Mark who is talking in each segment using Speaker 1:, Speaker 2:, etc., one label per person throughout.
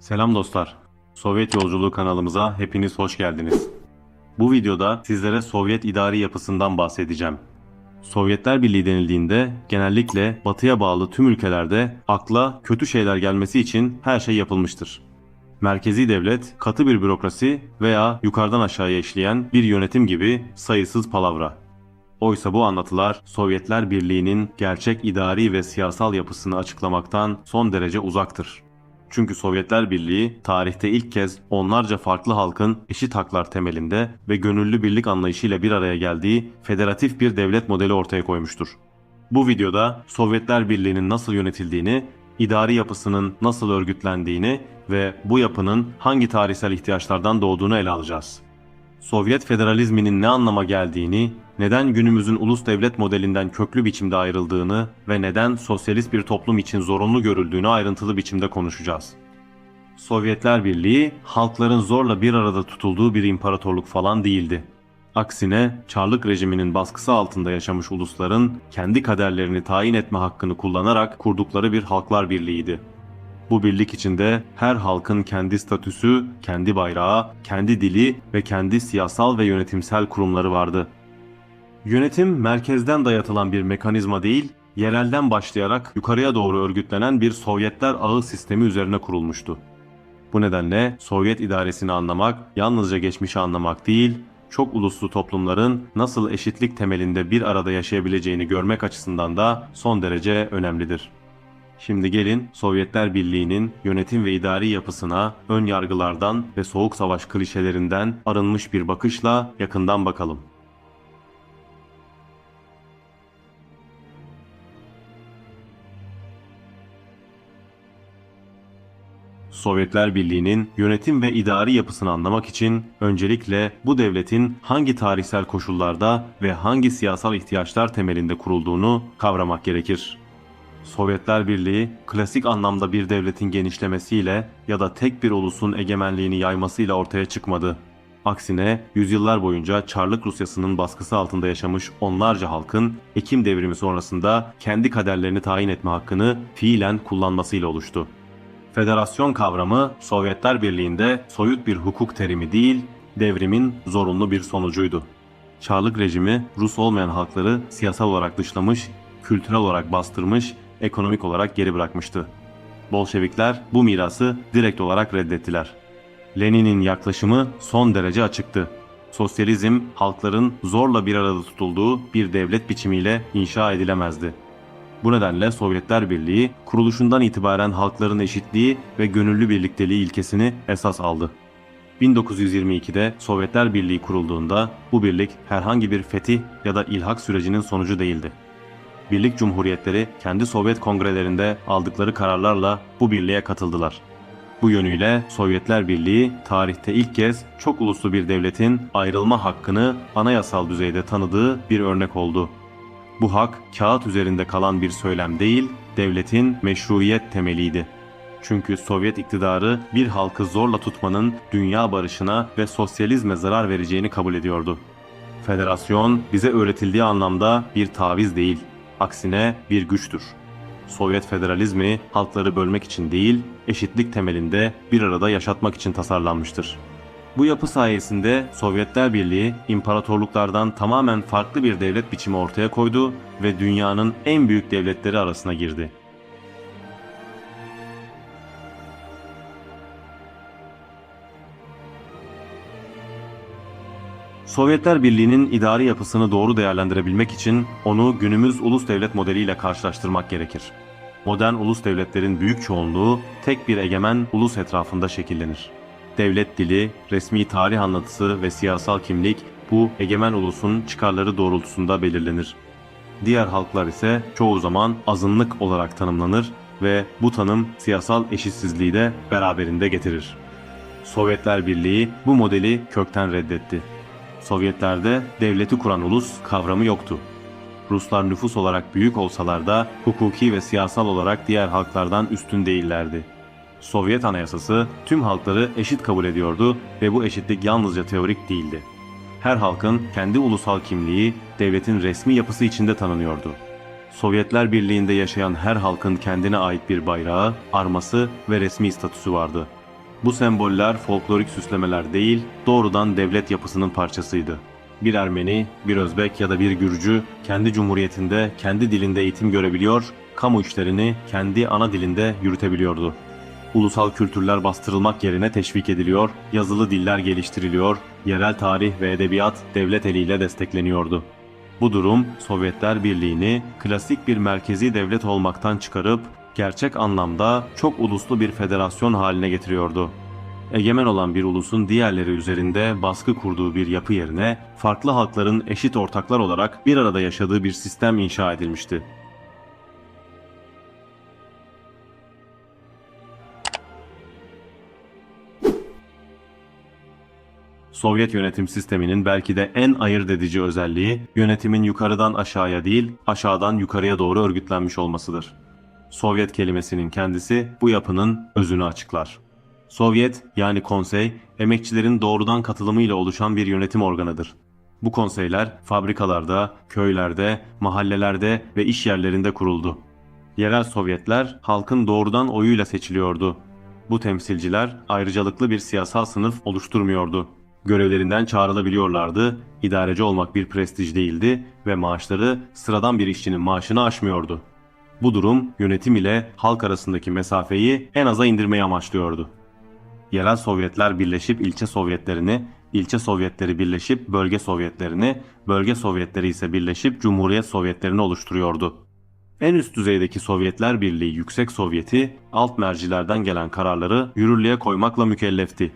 Speaker 1: Selam dostlar. Sovyet Yolculuğu kanalımıza hepiniz hoş geldiniz. Bu videoda sizlere Sovyet idari yapısından bahsedeceğim. Sovyetler Birliği denildiğinde genellikle batıya bağlı tüm ülkelerde akla kötü şeyler gelmesi için her şey yapılmıştır. Merkezi devlet, katı bir bürokrasi veya yukarıdan aşağıya işleyen bir yönetim gibi sayısız palavra. Oysa bu anlatılar Sovyetler Birliği'nin gerçek idari ve siyasal yapısını açıklamaktan son derece uzaktır. Çünkü Sovyetler Birliği tarihte ilk kez onlarca farklı halkın eşit haklar temelinde ve gönüllü birlik anlayışıyla bir araya geldiği federatif bir devlet modeli ortaya koymuştur. Bu videoda Sovyetler Birliği'nin nasıl yönetildiğini, idari yapısının nasıl örgütlendiğini ve bu yapının hangi tarihsel ihtiyaçlardan doğduğunu ele alacağız. Sovyet federalizminin ne anlama geldiğini, neden günümüzün ulus devlet modelinden köklü biçimde ayrıldığını ve neden sosyalist bir toplum için zorunlu görüldüğünü ayrıntılı biçimde konuşacağız. Sovyetler Birliği, halkların zorla bir arada tutulduğu bir imparatorluk falan değildi. Aksine Çarlık rejiminin baskısı altında yaşamış ulusların kendi kaderlerini tayin etme hakkını kullanarak kurdukları bir halklar birliğiydi. Bu birlik içinde her halkın kendi statüsü, kendi bayrağı, kendi dili ve kendi siyasal ve yönetimsel kurumları vardı. Yönetim merkezden dayatılan bir mekanizma değil, yerelden başlayarak yukarıya doğru örgütlenen bir Sovyetler ağı sistemi üzerine kurulmuştu. Bu nedenle Sovyet idaresini anlamak yalnızca geçmişi anlamak değil, çok uluslu toplumların nasıl eşitlik temelinde bir arada yaşayabileceğini görmek açısından da son derece önemlidir. Şimdi gelin Sovyetler Birliği'nin yönetim ve idari yapısına ön yargılardan ve soğuk savaş klişelerinden arınmış bir bakışla yakından bakalım. Sovyetler Birliği'nin yönetim ve idari yapısını anlamak için öncelikle bu devletin hangi tarihsel koşullarda ve hangi siyasal ihtiyaçlar temelinde kurulduğunu kavramak gerekir. Sovyetler Birliği, klasik anlamda bir devletin genişlemesiyle ya da tek bir ulusun egemenliğini yaymasıyla ortaya çıkmadı. Aksine yüzyıllar boyunca Çarlık Rusyası'nın baskısı altında yaşamış onlarca halkın Ekim Devrimi sonrasında kendi kaderlerini tayin etme hakkını fiilen kullanmasıyla oluştu. Federasyon kavramı Sovyetler Birliği'nde soyut bir hukuk terimi değil, devrimin zorunlu bir sonucuydu. Çarlık rejimi Rus olmayan halkları siyasal olarak dışlamış, kültürel olarak bastırmış, ekonomik olarak geri bırakmıştı. Bolşevikler bu mirası direkt olarak reddettiler. Lenin'in yaklaşımı son derece açıktı. Sosyalizm, halkların zorla bir arada tutulduğu bir devlet biçimiyle inşa edilemezdi. Bu nedenle Sovyetler Birliği kuruluşundan itibaren halkların eşitliği ve gönüllü birlikteliği ilkesini esas aldı. 1922'de Sovyetler Birliği kurulduğunda bu birlik herhangi bir fetih ya da ilhak sürecinin sonucu değildi. Birlik cumhuriyetleri kendi Sovyet kongrelerinde aldıkları kararlarla bu birliğe katıldılar. Bu yönüyle Sovyetler Birliği tarihte ilk kez çok uluslu bir devletin ayrılma hakkını anayasal düzeyde tanıdığı bir örnek oldu. Bu hak kağıt üzerinde kalan bir söylem değil, devletin meşruiyet temeliydi. Çünkü Sovyet iktidarı bir halkı zorla tutmanın dünya barışına ve sosyalizme zarar vereceğini kabul ediyordu. Federasyon bize öğretildiği anlamda bir taviz değil, aksine bir güçtür. Sovyet federalizmi halkları bölmek için değil, eşitlik temelinde bir arada yaşatmak için tasarlanmıştır. Bu yapı sayesinde Sovyetler Birliği imparatorluklardan tamamen farklı bir devlet biçimi ortaya koydu ve dünyanın en büyük devletleri arasına girdi. Sovyetler Birliği'nin idari yapısını doğru değerlendirebilmek için onu günümüz ulus devlet modeliyle karşılaştırmak gerekir. Modern ulus devletlerin büyük çoğunluğu tek bir egemen ulus etrafında şekillenir. Devlet dili, resmi tarih anlatısı ve siyasal kimlik bu egemen ulusun çıkarları doğrultusunda belirlenir. Diğer halklar ise çoğu zaman azınlık olarak tanımlanır ve bu tanım siyasal eşitsizliği de beraberinde getirir. Sovyetler Birliği bu modeli kökten reddetti. Sovyetlerde devleti kuran ulus kavramı yoktu. Ruslar nüfus olarak büyük olsalar da hukuki ve siyasal olarak diğer halklardan üstün değillerdi. Sovyet Anayasası tüm halkları eşit kabul ediyordu ve bu eşitlik yalnızca teorik değildi. Her halkın kendi ulusal kimliği devletin resmi yapısı içinde tanınıyordu. Sovyetler Birliği'nde yaşayan her halkın kendine ait bir bayrağı, arması ve resmi statüsü vardı. Bu semboller folklorik süslemeler değil, doğrudan devlet yapısının parçasıydı. Bir Ermeni, bir Özbek ya da bir Gürcü kendi cumhuriyetinde, kendi dilinde eğitim görebiliyor, kamu işlerini kendi ana dilinde yürütebiliyordu. Ulusal kültürler bastırılmak yerine teşvik ediliyor, yazılı diller geliştiriliyor, yerel tarih ve edebiyat devlet eliyle destekleniyordu. Bu durum Sovyetler Birliği'ni klasik bir merkezi devlet olmaktan çıkarıp gerçek anlamda çok uluslu bir federasyon haline getiriyordu. Egemen olan bir ulusun diğerleri üzerinde baskı kurduğu bir yapı yerine farklı halkların eşit ortaklar olarak bir arada yaşadığı bir sistem inşa edilmişti. Sovyet yönetim sisteminin belki de en ayırt edici özelliği yönetimin yukarıdan aşağıya değil, aşağıdan yukarıya doğru örgütlenmiş olmasıdır. Sovyet kelimesinin kendisi bu yapının özünü açıklar. Sovyet yani konsey, emekçilerin doğrudan katılımıyla oluşan bir yönetim organıdır. Bu konseyler fabrikalarda, köylerde, mahallelerde ve iş yerlerinde kuruldu. Yerel sovyetler halkın doğrudan oyuyla seçiliyordu. Bu temsilciler ayrıcalıklı bir siyasal sınıf oluşturmuyordu. Görevlerinden çağrılabiliyorlardı, idareci olmak bir prestij değildi ve maaşları sıradan bir işçinin maaşını aşmıyordu. Bu durum yönetim ile halk arasındaki mesafeyi en aza indirmeyi amaçlıyordu. Yerel sovyetler birleşip ilçe sovyetlerini, ilçe sovyetleri birleşip bölge sovyetlerini, bölge sovyetleri ise birleşip cumhuriyet sovyetlerini oluşturuyordu. En üst düzeydeki Sovyetler Birliği Yüksek Sovyeti, alt mercilerden gelen kararları yürürlüğe koymakla mükellefti.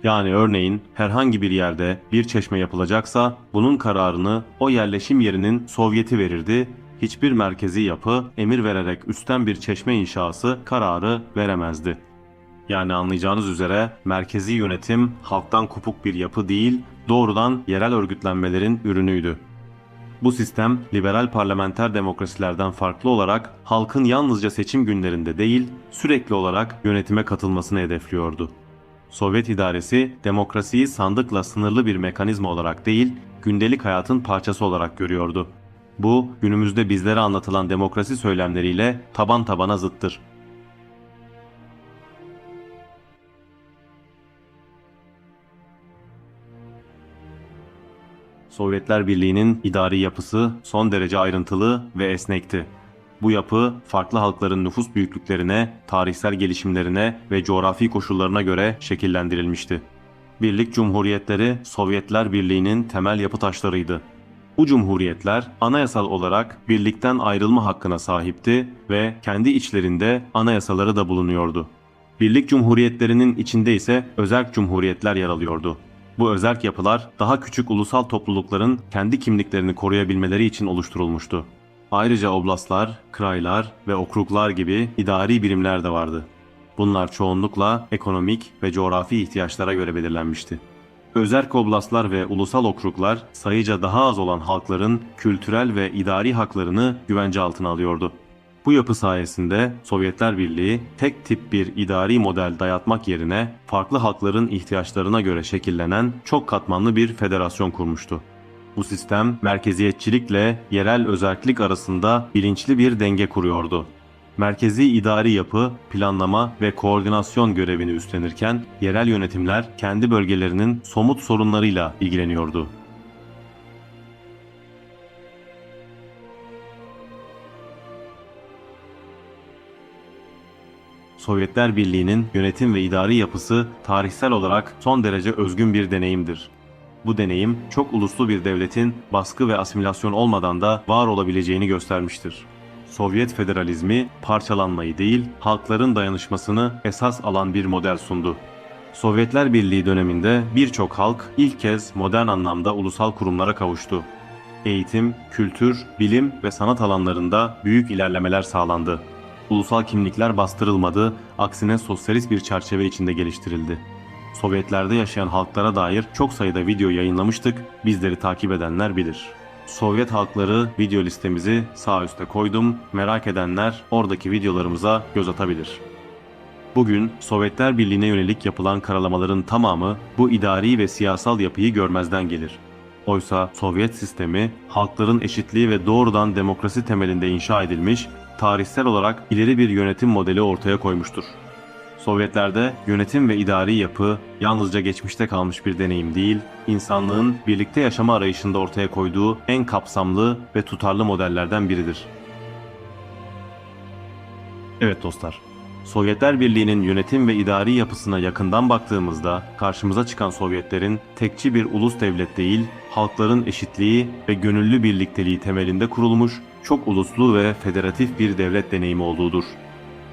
Speaker 1: Yani örneğin herhangi bir yerde bir çeşme yapılacaksa bunun kararını o yerleşim yerinin Sovyeti verirdi, hiçbir merkezi yapı emir vererek üstten bir çeşme inşası kararı veremezdi. Yani anlayacağınız üzere merkezi yönetim halktan kopuk bir yapı değil, doğrudan yerel örgütlenmelerin ürünüydü. Bu sistem liberal parlamenter demokrasilerden farklı olarak halkın yalnızca seçim günlerinde değil, sürekli olarak yönetime katılmasını hedefliyordu. Sovyet idaresi demokrasiyi sandıkla sınırlı bir mekanizma olarak değil, gündelik hayatın parçası olarak görüyordu. Bu günümüzde bizlere anlatılan demokrasi söylemleriyle taban tabana zıttır. Sovyetler Birliği'nin idari yapısı son derece ayrıntılı ve esnekti. Bu yapı farklı halkların nüfus büyüklüklerine, tarihsel gelişimlerine ve coğrafi koşullarına göre şekillendirilmişti. Birlik cumhuriyetleri Sovyetler Birliği'nin temel yapı taşlarıydı. Bu cumhuriyetler anayasal olarak birlikten ayrılma hakkına sahipti ve kendi içlerinde anayasaları da bulunuyordu. Birlik cumhuriyetlerinin içinde ise özerk cumhuriyetler yer alıyordu. Bu özerk yapılar daha küçük ulusal toplulukların kendi kimliklerini koruyabilmeleri için oluşturulmuştu. Ayrıca oblastlar, kraylar ve okruglar gibi idari birimler de vardı. Bunlar çoğunlukla ekonomik ve coğrafi ihtiyaçlara göre belirlenmişti. Özerk oblastlar ve ulusal okruglar sayıca daha az olan halkların kültürel ve idari haklarını güvence altına alıyordu. Bu yapı sayesinde Sovyetler Birliği tek tip bir idari model dayatmak yerine farklı halkların ihtiyaçlarına göre şekillenen çok katmanlı bir federasyon kurmuştu. Bu sistem merkeziyetçilikle yerel özerklik arasında bilinçli bir denge kuruyordu. Merkezi idari yapı, planlama ve koordinasyon görevini üstlenirken yerel yönetimler kendi bölgelerinin somut sorunlarıyla ilgileniyordu. Sovyetler Birliği'nin yönetim ve idari yapısı tarihsel olarak son derece özgün bir deneyimdir. Bu deneyim çok uluslu bir devletin baskı ve asimilasyon olmadan da var olabileceğini göstermiştir. Sovyet federalizmi parçalanmayı değil, halkların dayanışmasını esas alan bir model sundu. Sovyetler Birliği döneminde birçok halk ilk kez modern anlamda ulusal kurumlara kavuştu. Eğitim, kültür, bilim ve sanat alanlarında büyük ilerlemeler sağlandı. Ulusal kimlikler bastırılmadı, aksine sosyalist bir çerçeve içinde geliştirildi. Sovyetlerde yaşayan halklara dair çok sayıda video yayınlamıştık, bizleri takip edenler bilir. Sovyet halkları video listemizi sağ üstte koydum, merak edenler oradaki videolarımıza göz atabilir. Bugün Sovyetler Birliği'ne yönelik yapılan karalamaların tamamı bu idari ve siyasal yapıyı görmezden gelir. Oysa Sovyet sistemi halkların eşitliği ve doğrudan demokrasi temelinde inşa edilmiş, tarihsel olarak ileri bir yönetim modeli ortaya koymuştur. Sovyetlerde yönetim ve idari yapı yalnızca geçmişte kalmış bir deneyim değil, insanlığın birlikte yaşama arayışında ortaya koyduğu en kapsamlı ve tutarlı modellerden biridir. Evet dostlar, Sovyetler Birliği'nin yönetim ve idari yapısına yakından baktığımızda karşımıza çıkan Sovyetlerin tekçi bir ulus devlet değil, halkların eşitliği ve gönüllü birlikteliği temelinde kurulmuş çok uluslu ve federatif bir devlet deneyimi olduğudur.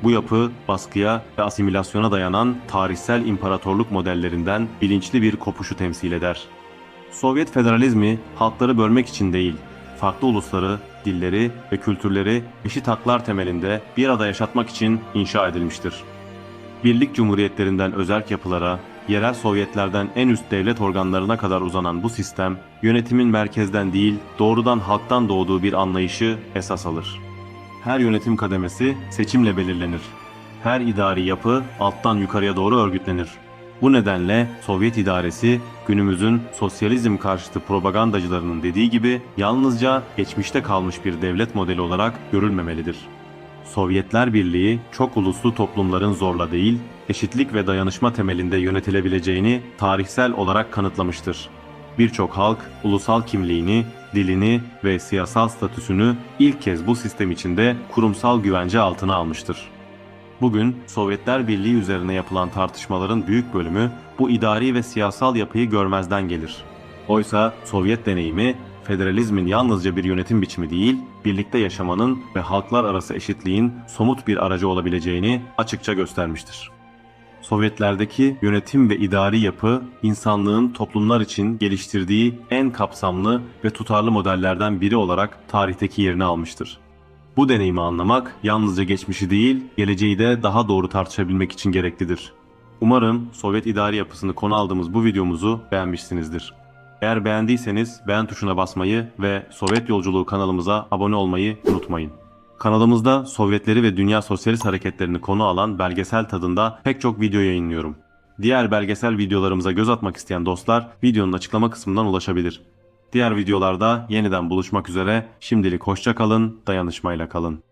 Speaker 1: Bu yapı baskıya ve asimilasyona dayanan tarihsel imparatorluk modellerinden bilinçli bir kopuşu temsil eder. Sovyet federalizmi halkları bölmek için değil, farklı ulusları, dilleri ve kültürleri eşit haklar temelinde bir arada yaşatmak için inşa edilmiştir. Birlik cumhuriyetlerinden özerk yapılara, yerel Sovyetlerden en üst devlet organlarına kadar uzanan bu sistem, yönetimin merkezden değil, doğrudan halktan doğduğu bir anlayışı esas alır. Her yönetim kademesi seçimle belirlenir. Her idari yapı alttan yukarıya doğru örgütlenir. Bu nedenle Sovyet idaresi günümüzün sosyalizm karşıtı propagandacılarının dediği gibi yalnızca geçmişte kalmış bir devlet modeli olarak görülmemelidir. Sovyetler Birliği çok uluslu toplumların zorla değil, eşitlik ve dayanışma temelinde yönetilebileceğini tarihsel olarak kanıtlamıştır. Birçok halk ulusal kimliğini, dilini ve siyasal statüsünü ilk kez bu sistem içinde kurumsal güvence altına almıştır. Bugün Sovyetler Birliği üzerine yapılan tartışmaların büyük bölümü bu idari ve siyasal yapıyı görmezden gelir. Oysa Sovyet deneyimi federalizmin yalnızca bir yönetim biçimi değil, birlikte yaşamanın ve halklar arası eşitliğin somut bir aracı olabileceğini açıkça göstermiştir. Sovyetlerdeki yönetim ve idari yapı, insanlığın toplumlar için geliştirdiği en kapsamlı ve tutarlı modellerden biri olarak tarihteki yerini almıştır. Bu deneyimi anlamak yalnızca geçmişi değil, geleceği de daha doğru tartışabilmek için gereklidir. Umarım Sovyet idari yapısını konu aldığımız bu videomuzu beğenmişsinizdir. Eğer beğendiyseniz beğen tuşuna basmayı ve Sovyet Yolculuğu kanalımıza abone olmayı unutmayın. Kanalımızda Sovyetleri ve dünya sosyalist hareketlerini konu alan belgesel tadında pek çok video yayınlıyorum. Diğer belgesel videolarımıza göz atmak isteyen dostlar videonun açıklama kısmından ulaşabilir. Diğer videolarda yeniden buluşmak üzere, şimdilik hoşça kalın, dayanışmayla kalın.